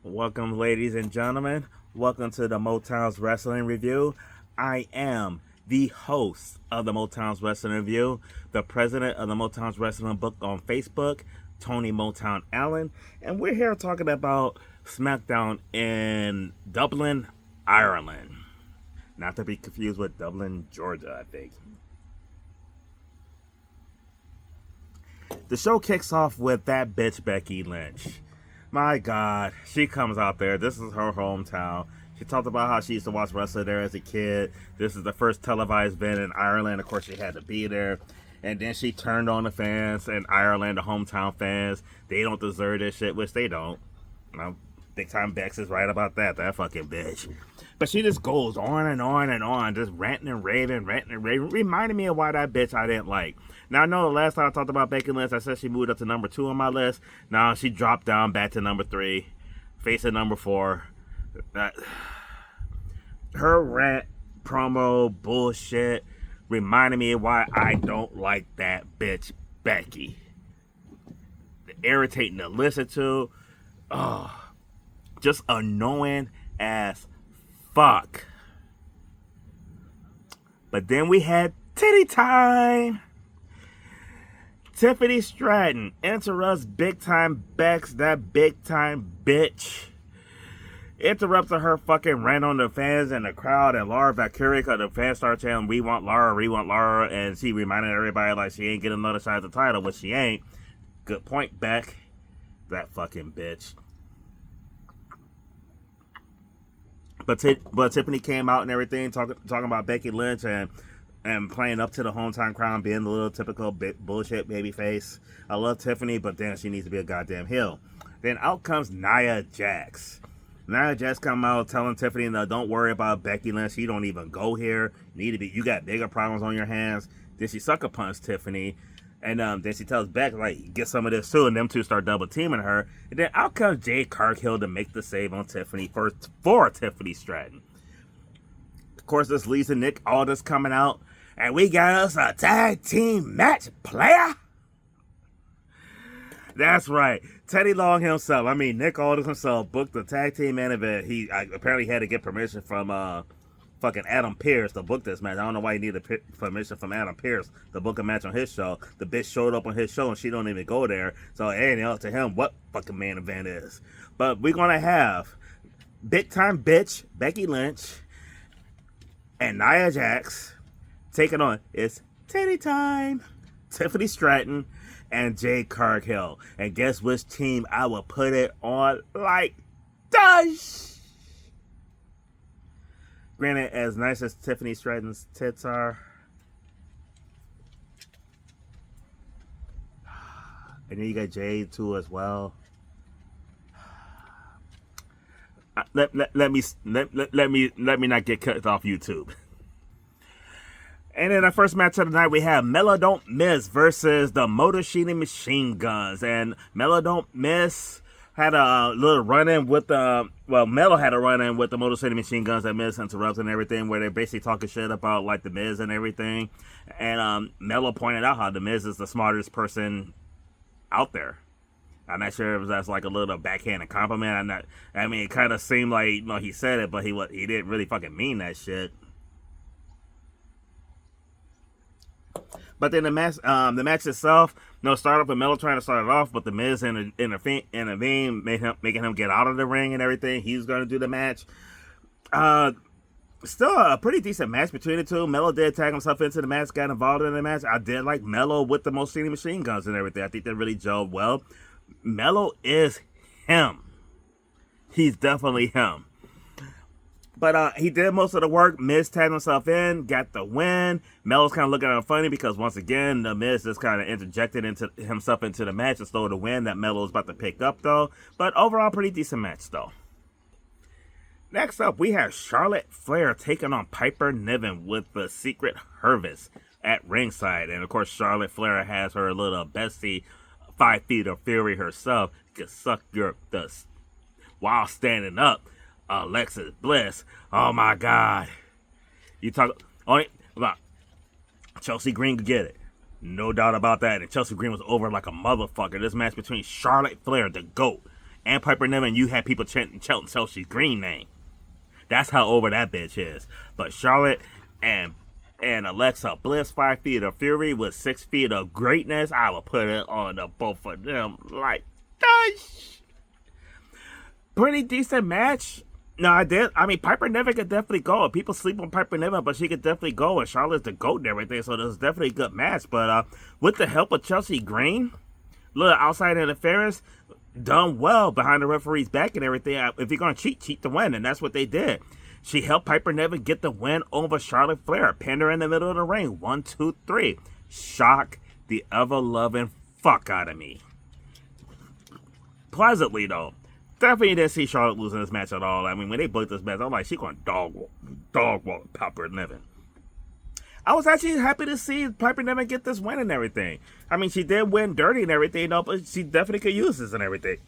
Welcome, ladies and gentlemen. Welcome to the Motown's Wrestling Review. I am the host of the Motown's Wrestling Review, the president of the Motown's Wrestling Book on Facebook, Tony Motown Allen, and we're here talking about SmackDown in Dublin, Ireland. Not to be confused with Dublin, Georgia, I think. The show kicks off with that bitch Becky Lynch. My God, she comes out there. This is her hometown. She talked about how she used to watch wrestling there as a kid. This is the first televised event in Ireland. Of course, she had to be there. And then she turned on the fans in Ireland, the hometown fans. They don't deserve this shit, which they don't. You know, Big Time Bex is right about that fucking bitch. But she just goes on and on and on, just ranting and raving. Reminded me of why that bitch I didn't like. Now, I know the last time I talked about Becky Lynch, I said she moved up to number 2 on my list. Now, she dropped down back to number 3, facing number 4. Her rant, promo, bullshit reminded me of why I don't like that bitch Becky. Irritating to listen to. Just annoying as fuck. But then we had titty time. Tiffany Stratton interrupts Big Time Bex, that big time bitch. Interrupts her fucking rant on the fans and the crowd and Laura Valkyrie, because the fans start chanting, we want Laura, and she reminded everybody like she ain't getting another shot at the title, which she ain't. Good point, Beck. That fucking bitch. But Tiffany came out and everything, talking about Becky Lynch and playing up to the hometown crowd, being the little typical bullshit baby face. I love Tiffany, but then she needs to be a goddamn heel. Then out comes Nia Jax. Nia Jax come out telling Tiffany, no, don't worry about Becky Lynch. She don't even go here. You got bigger problems on your hands. Then she sucker punch Tiffany. And then she tells Beck, like, get some of this too, and them two start double teaming her. And then out comes Jade Cargill to make the save on Tiffany for Tiffany Stratton. Of course, this leads to Nick Aldis coming out, and we got us a tag team match, player. That's right, Teddy Long himself. I mean, Nick Aldis himself booked the tag team main event. He apparently had to get permission from fucking Adam Pearce to book this match. I don't know why he needed permission from Adam Pearce to book a match on his show. The bitch showed up on his show and she don't even go there. So it ain't up to him what fucking main event is. But we're gonna have big time bitch Becky Lynch and Nia Jax taking on it's titty time. Tiffany Stratton and Jade Cargill. And guess which team I will put it on like this? Granted, as nice as Tiffany Stratton's tits are, and then you got Jade too as well. Let me not get cut off YouTube. And in our first match of the night, we have Melo Don't Miss versus the Motor City Machine Guns, and Melo Don't Miss had a little run-in with Melo had a run-in with the Motor City Machine Guns that Miz interrupted and everything, where they're basically talking shit about, like, the Miz and everything. And Melo pointed out how the Miz is the smartest person out there. I'm not sure if that's like a little backhanded compliment. It kind of seemed like, he said it, but he didn't really fucking mean that shit. But then the match itself, start off with Melo trying to start it off, but the Miz intervened, making him get out of the ring and everything. He's going to do the match. Still a pretty decent match between the two. Melo did tag himself into the match, got involved in the match. I did like Melo with the Motor City Machine Guns and everything. I think they really gelled well. Melo is him. He's definitely him. But he did most of the work. Miz tagged himself in, got the win. Melo's kind of looking at him funny because, once again, the Miz just kind of interjected himself into the match and stole the win that Melo was about to pick up, though. But overall, pretty decent match, though. Next up, we have Charlotte Flair taking on Piper Niven with the Secret Harvest at ringside. And, of course, Charlotte Flair has her little bestie, 5 feet of Fury herself, can suck your dust while standing up. Alexis Bliss. Oh my God. You talk on it about Chelsea Green could get it. No doubt about that. And Chelsea Green was over like a motherfucker. This match between Charlotte Flair, the GOAT, and Piper Niven, you had people chanting Chelsea's Green name. That's how over that bitch is. But Charlotte and Alexa Bliss, 5 feet of fury with 6 feet of greatness, I will put it on the both of them like gosh. Pretty decent match. No, I did. I mean, Piper Niven could definitely go. People sleep on Piper Niven, but she could definitely go. And Charlotte's the GOAT and everything, so this is definitely a good match. But with the help of Chelsea Green, little outside interference, done well behind the referee's back and everything. If you're going to cheat to win, and that's what they did. She helped Piper Niven get the win over Charlotte Flair. Pinned her in the middle of the ring. 1, 2, 3. Shock the ever-loving fuck out of me. Pleasantly, though. Definitely didn't see Charlotte losing this match at all. I mean, when they booked this match, I'm like, she's going to dog walk Piper Niven. I was actually happy to see Piper Niven get this win and everything. I mean, she did win dirty and everything, but she definitely could use this and everything.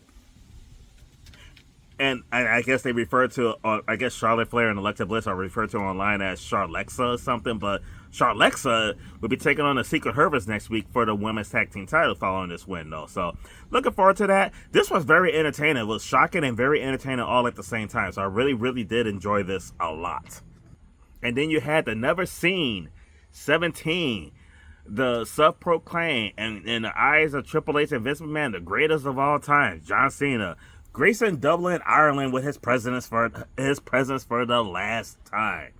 And I guess they refer to, I guess Charlotte Flair and Alexa Bliss are referred to online as Charlexa or something, but Charlexa will be taking on the Secret Hervers next week for the women's tag team title following this win, though. So, looking forward to that. This was very entertaining. It was shocking and very entertaining all at the same time. So, I really, really did enjoy this a lot. And then you had the never seen 17, the self-proclaimed, and in the eyes of Triple H and Vince McMahon, the greatest of all time, John Cena, gracing Dublin, Ireland with his presence for the last time.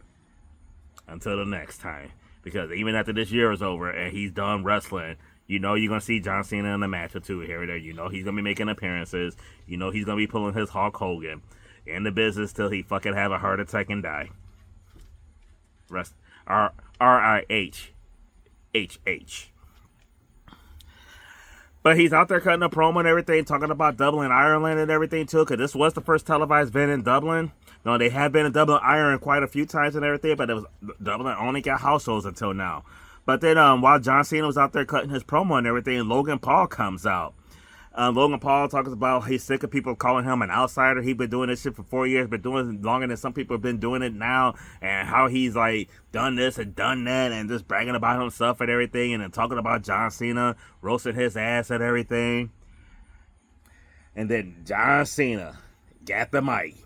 Until the next time. Because even after this year is over and he's done wrestling, you know you're going to see John Cena in a match or two here or there. You know he's going to be making appearances. You know he's going to be pulling his Hulk Hogan in the business till he fucking have a heart attack and die. R-I-H-H-H. But he's out there cutting a promo and everything, talking about Dublin, Ireland and everything too, because this was the first televised event in Dublin. No, they have been in Dublin, Ireland quite a few times and everything, but it was Dublin only got house shows until now. But then while John Cena was out there cutting his promo and everything, Logan Paul comes out. Logan Paul talks about he's sick of people calling him an outsider. He's been doing this shit for 4 years, been doing it longer than some people have been doing it now, and how he's like done this and done that and just bragging about himself and everything, and then talking about John Cena roasting his ass and everything. And then John Cena got the mic.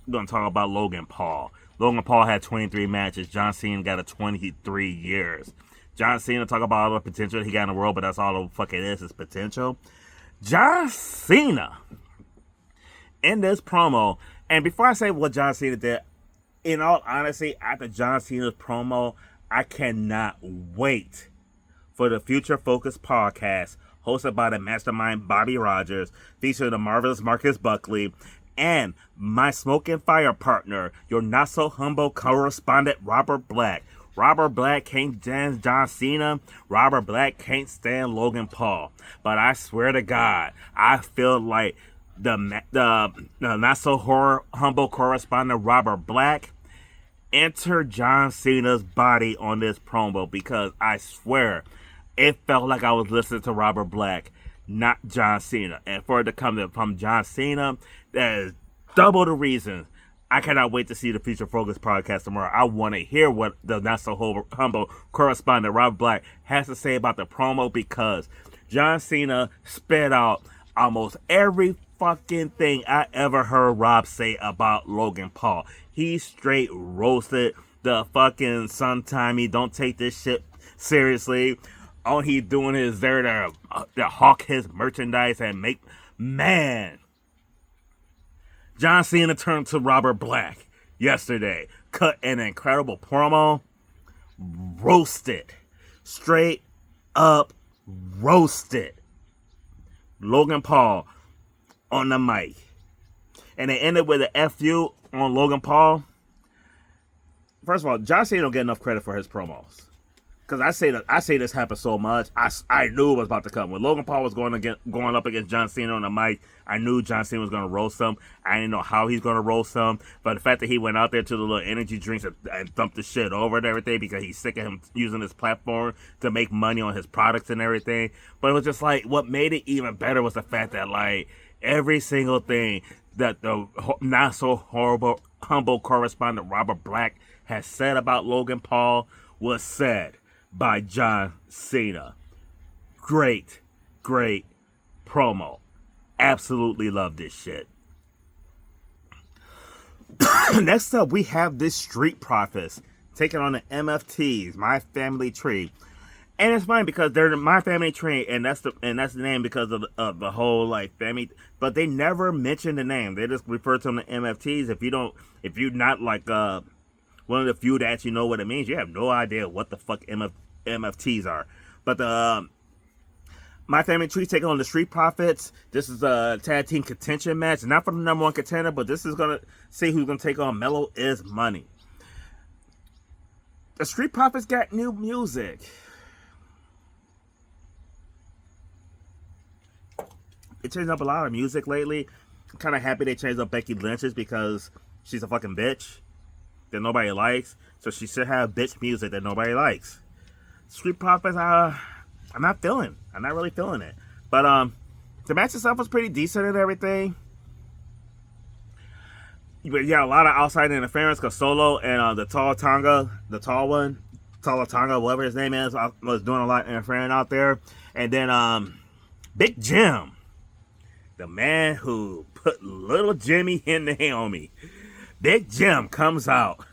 We're going to talk about Logan Paul. Logan Paul had 23 matches. John Cena got a 23 years. John Cena talk about all the potential he got in the world, but that's all the fuck it is potential. John Cena, in this promo, and before I say what John Cena did, in all honesty, after John Cena's promo, I cannot wait for the Future Focus podcast, hosted by the mastermind Bobby Rogers, featuring the marvelous Marcus Buckley, and my Smoke and Fire partner, your not-so-humble correspondent, Robert Black. Robert Black can't stand John Cena. Robert Black can't stand Logan Paul. But I swear to God, I feel like the not-so-humble correspondent, Robert Black, entered John Cena's body on this promo, because I swear it felt like I was listening to Robert Black, not John Cena. And for it to come from John Cena, that is double the reason I cannot wait to see the Future Focus podcast tomorrow. I want to hear what the not-so-humble correspondent Robert Black has to say about the promo, because John Cena spit out almost every fucking thing I ever heard Rob say about Logan Paul. He straight roasted the fucking sometime he don't take this shit seriously. All he doing is there to hawk his merchandise and make... Man... John Cena turned to Robert Black yesterday, cut an incredible promo, roasted, straight up roasted Logan Paul on the mic. And they ended with an FU on Logan Paul. First of all, John Cena don't get enough credit for his promos. Because I say this happened so much, I knew it was about to come. When Logan Paul was going up against John Cena on the mic, I knew John Cena was going to roast him. I didn't know how he's going to roast him. But the fact that he went out there to the little energy drinks and dumped the shit over and everything, because he's sick of him using his platform to make money on his products and everything. But it was just like, what made it even better was the fact that, like, every single thing that the not-so-humble correspondent Robert Black has said about Logan Paul was said by John Cena. Great great promo. Absolutely love this shit. Next up, we have this Street Profits taking on the MFTs, My Family Tree. And it's funny because they're My Family Tree, and that's the name because of the whole like family. But they never mention the name. They just refer to them to MFTs. If you're not like one of the few that actually know what it means, you have no idea what the fuck MFTs are. But the My Family Tree taking on the Street Profits. This is a tag team contention match, not for the number one contender, but this is gonna see who's gonna take on Mellow Is Money. The Street Profits got new music. They changed up a lot of music lately. I'm kind of happy they changed up Becky Lynch's because she's a fucking bitch that nobody likes. So she should have bitch music that nobody likes. Street Profits, I'm not really feeling it. But the match itself was pretty decent and everything. But yeah, a lot of outside interference because Solo and the tall one, Tonga, whatever his name is, was doing a lot of interfering out there. And then Big Jim, the man who put little Jimmy in the homie. Big Jim comes out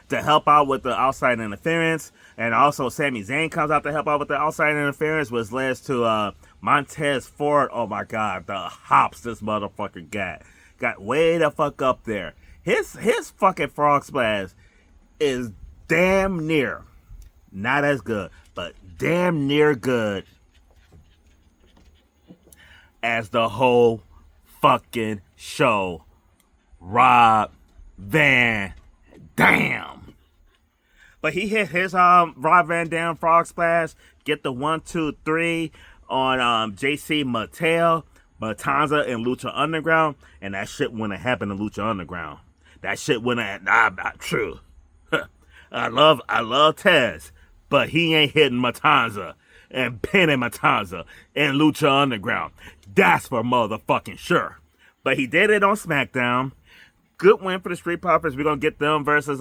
to help out with the outside interference. And also Sami Zayn comes out to help out with the outside interference, which leads to Montez Ford. Oh my God, the hops this motherfucker got way the fuck up there. His fucking frog splash is damn near, not as good, but damn near good as the whole fucking show. Rob Van Dam. But he hit his Rob Van Dam frog splash, get the 1, 2, 3 on JC Mattel, Matanza, and Lucha Underground, and that shit wouldn't have happened in Lucha Underground. That shit wouldn't have, not true. I love Tez, but he ain't hitting Matanza and pinning Matanza in Lucha Underground. That's for motherfucking sure. But he did it on SmackDown. Good win for the Street Profits. We're gonna get them versus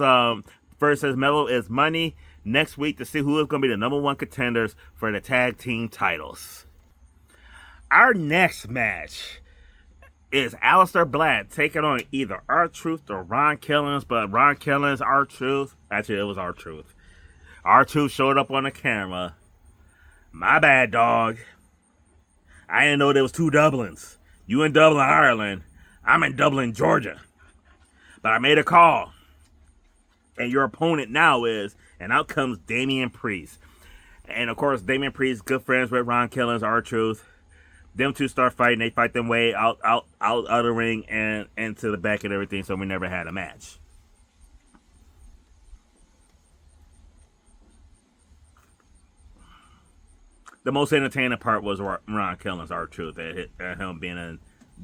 Mellow Is Money next week to see who is gonna be the number one contenders for the tag team titles. Our next match is Aleister Black taking on either R-Truth or Ron Killings, but Ron Killings, R-Truth. Actually, it was R-Truth. R-Truth showed up on the camera. My bad, dog. I didn't know there was two Dublins. You in Dublin, Ireland. I'm in Dublin, Georgia. But I made a call. And your opponent now is, and out comes Damian Priest. And of course, Damian Priest, good friends with Ron Killings, R-Truth. Them two start fighting. They fight them way out of the ring and into the back and everything, so we never had a match. The most entertaining part was Ron Killings, R-Truth, and him being in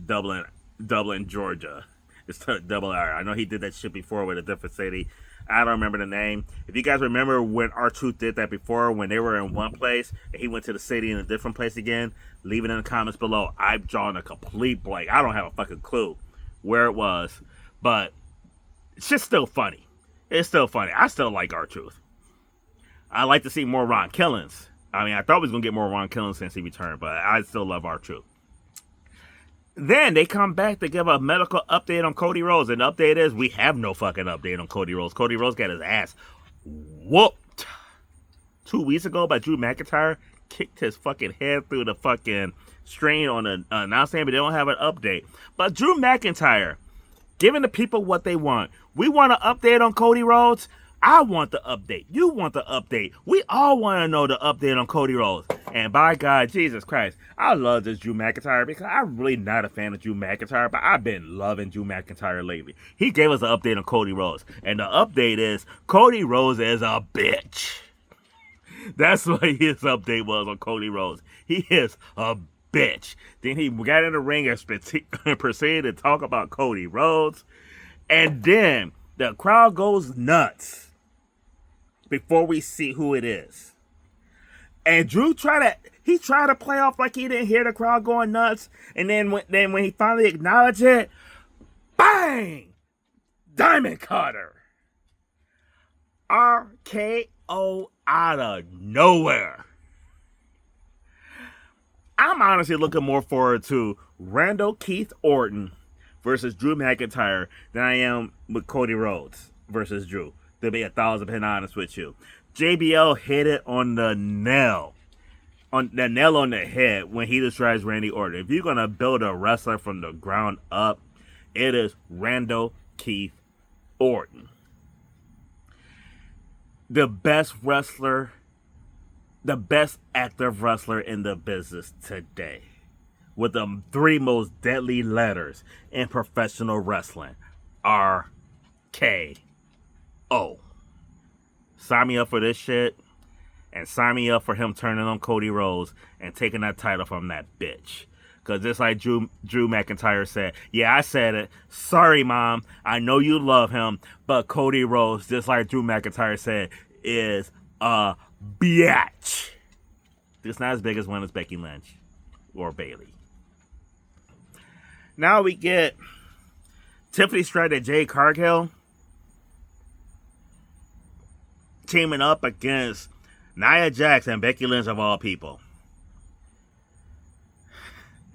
Dublin, Georgia. It's double R. I know he did that shit before with a different city. I don't remember the name. If you guys remember when R-Truth did that before, when they were in one place and he went to the city in a different place again, leave it in the comments below. I've drawn a complete blank. I don't have a fucking clue where it was, but it's just still funny. It's still funny. I still like R-Truth. I like to see more Ron Killings. I mean, I thought we was going to get more Ron Killings since he returned, but I still love R-Truth. Then they come back to give a medical update on Cody Rhodes. And the update is we have no fucking update on Cody Rhodes. Cody Rhodes got his ass whooped 2 weeks ago by Drew McIntyre. Kicked his fucking head through the fucking screen on the announce table. But they don't have an update. But Drew McIntyre, giving the people what they want. We want an update on Cody Rhodes. I want the update. You want the update. We all want to know the update on Cody Rhodes. And by God, Jesus Christ, I love this Drew McIntyre because I'm really not a fan of Drew McIntyre, but I've been loving Drew McIntyre lately. He gave us an update on Cody Rhodes. And the update is Cody Rhodes is a bitch. That's what his update was on Cody Rhodes. He is a bitch. Then he got in the ring and proceeded to talk about Cody Rhodes. And then the crowd goes nuts before we see who it is. And Drew tried to play off like he didn't hear the crowd going nuts. And then when he finally acknowledged it, bang! Diamond Cutter. RKO out of nowhere. I'm honestly looking more forward to Randall Keith Orton versus Drew McIntyre than I am with Cody Rhodes versus Drew. To be 1,000% honest with you, JBL hit it on the nail. On the head when he describes Randy Orton. If you're gonna build a wrestler from the ground up, it is Randall Keith Orton. The best wrestler, the best active wrestler in the business today, with the 3 most deadly letters in professional wrestling: RKO. Sign me up for this shit. And sign me up for him turning on Cody Rhodes and taking that title from that bitch. Because just like Drew McIntyre said, yeah, I said it. Sorry, Mom. I know you love him. But Cody Rhodes, just like Drew McIntyre said, is a biatch. It's not as big as one as Becky Lynch or Bayley. Now we get Tiffany Stratton and Jade Cargill teaming up against Nia Jax and Becky Lynch of all people.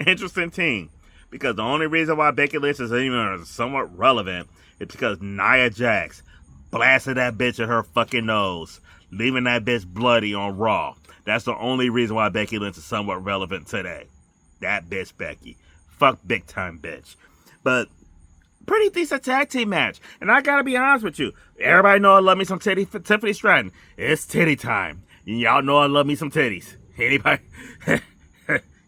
Interesting team. Because the only reason why Becky Lynch is even somewhat relevant is because Nia Jax blasted that bitch in her fucking nose, leaving that bitch bloody on Raw. That's the only reason why Becky Lynch is somewhat relevant today. That bitch Becky. Fuck big time bitch. But pretty decent tag team match. And I gotta be honest with you. Everybody know I love me some Tiffany Stratton. It's titty time. Y'all know I love me some titties. Anybody? You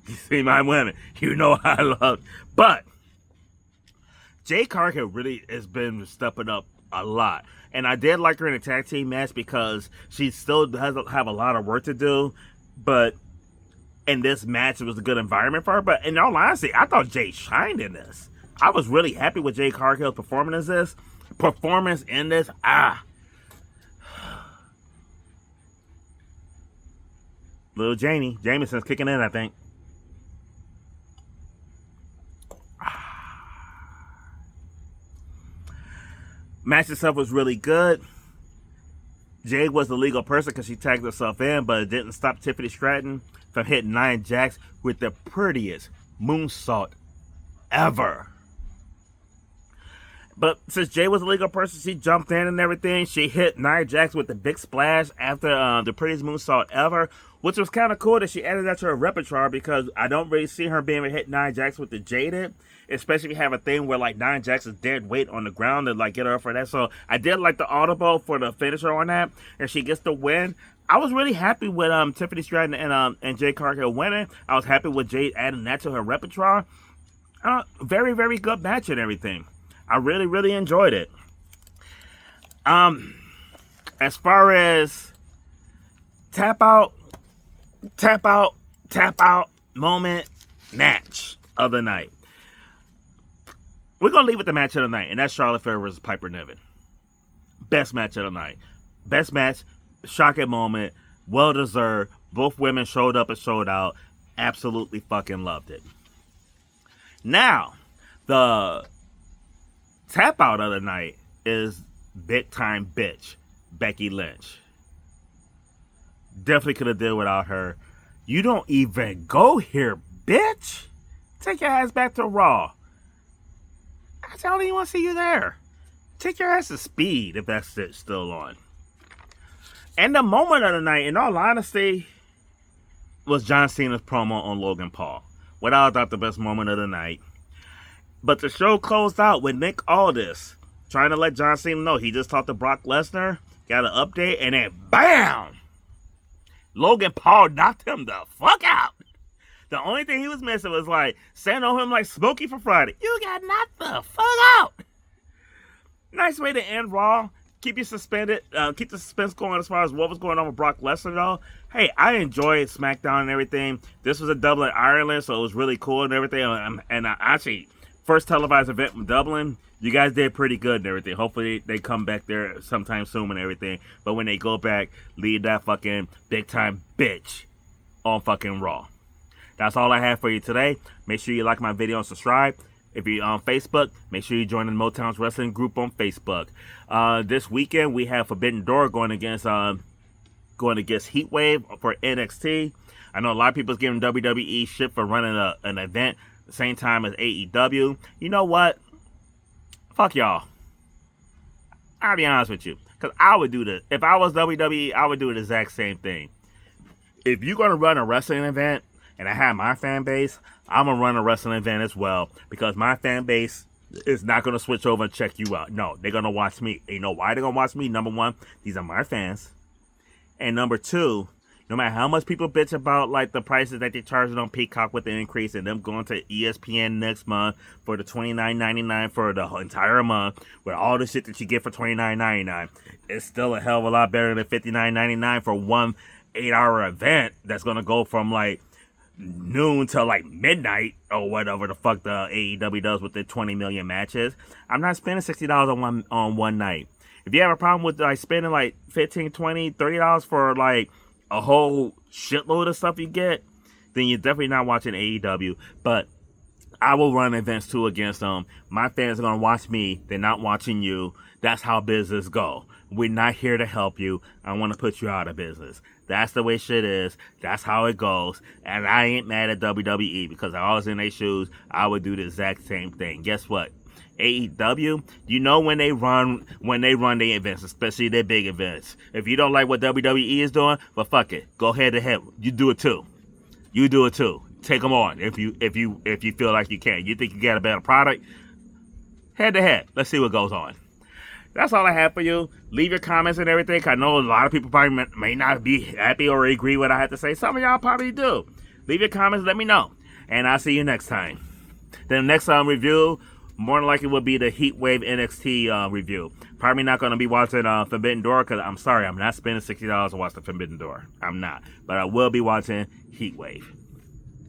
see my women. You know I love. But Jade Cargill really has been stepping up a lot. And I did like her in a tag team match because she still has have a lot of work to do. But in this match, it was a good environment for her. But in all honesty, I thought Jade shined in this. I was really happy with Jade Cargill's performance in this. Little Jameson's kicking in, I think. Match itself was really good. Jade was the legal person because she tagged herself in, but it didn't stop Tiffany Stratton from hitting Nia Jax with the prettiest moonsault ever. But since Jay was a legal person, she jumped in and everything. She hit Nia Jax with the big splash after the prettiest moonsault ever, which was kind of cool that she added that to her repertoire because I don't really see her being able to hit Nia Jax with the jaded, especially if you have a thing where like Nia Jax is dead weight on the ground to like get her for that. So I did like the audible for the finisher on that, and she gets the win. I was really happy with Tiffany Stratton and Jade Cargill winning. I was happy with Jade adding that to her repertoire. Very, very good match and everything. I really, really enjoyed it. As far as tap out moment match of the night, we're gonna leave with the match of the night, and that's Charlotte Flair versus Piper Niven. Best match of the night. Best match, shocking moment, well deserved. Both women showed up and showed out. Absolutely fucking loved it. Now, the tap out of the night is big time bitch Becky Lynch. Definitely could have did without her. You don't even go here, bitch. Take your ass back to Raw. I don't even want to see you there. Take your ass to Speed if that's still on. And the moment of the night, in all honesty, was John Cena's promo on Logan Paul. Without a doubt, the best moment of the night. But the show closed out with Nick Aldis trying to let John Cena know he just talked to Brock Lesnar, got an update, and then BAM! Logan Paul knocked him the fuck out. The only thing he was missing was like send on him like Smokey for Friday. You got knocked the fuck out. Nice way to end Raw. Keep you suspended. Keep the suspense going as far as what was going on with Brock Lesnar, though. Hey, I enjoyed SmackDown and everything. This was a Dublin, Ireland, so it was really cool and everything. And actually, first televised event in Dublin, you guys did pretty good and everything. Hopefully, they come back there sometime soon and everything. But when they go back, leave that fucking big time bitch on fucking Raw. That's all I have for you today. Make sure you like my video and subscribe. If you're on Facebook, make sure you join the Motown's Wrestling group on Facebook. This weekend, we have Forbidden Door going against Heatwave for NXT. I know a lot of people's giving WWE shit for running an event the same time as AEW. You know what? Fuck y'all. I'll be honest with you. Because I would do this. If I was WWE, I would do the exact same thing. If you're going to run a wrestling event, and I have my fan base, I'm going to run a wrestling event as well. Because my fan base is not going to switch over and check you out. No, they're going to watch me. And you know why they're going to watch me? Number one, these are my fans. And number two, no matter how much people bitch about like the prices that they're charging on Peacock with the increase and them going to ESPN next month for the $29.99 for the entire month with all the shit that you get for $29.99, it's still a hell of a lot better than $59.99 for one 8-hour event that's gonna go from like noon till like midnight or whatever the fuck the AEW does with the 20 million matches. I'm not spending $60 on one night. If you have a problem with like spending like $15, $20, $30 for like a whole shitload of stuff you get, then you're definitely not watching AEW. But I will run events too against them. My fans are going to watch me. They're not watching you. That's how business go. We're not here to help you. I want to put you out of business. That's the way shit is. That's how it goes. And I ain't mad at WWE because if I was in their shoes, I would do the exact same thing. Guess what? AEW, you know when they run their events, especially their big events. If you don't like what WWE is doing, well fuck it. Go head to head. You do it too. You do it too. Take them on if you feel like you can. You think you got a better product? Head to head. Let's see what goes on. That's all I have for you. Leave your comments and everything. I know a lot of people probably may not be happy or agree with what I have to say. Some of y'all probably do. Leave your comments. Let me know. And I'll see you next time. The next review more than likely will be the Heatwave NXT review. Probably not going to be watching Forbidden Door because I'm sorry, I'm not spending $60 to watch the Forbidden Door. I'm not. But I will be watching Heatwave.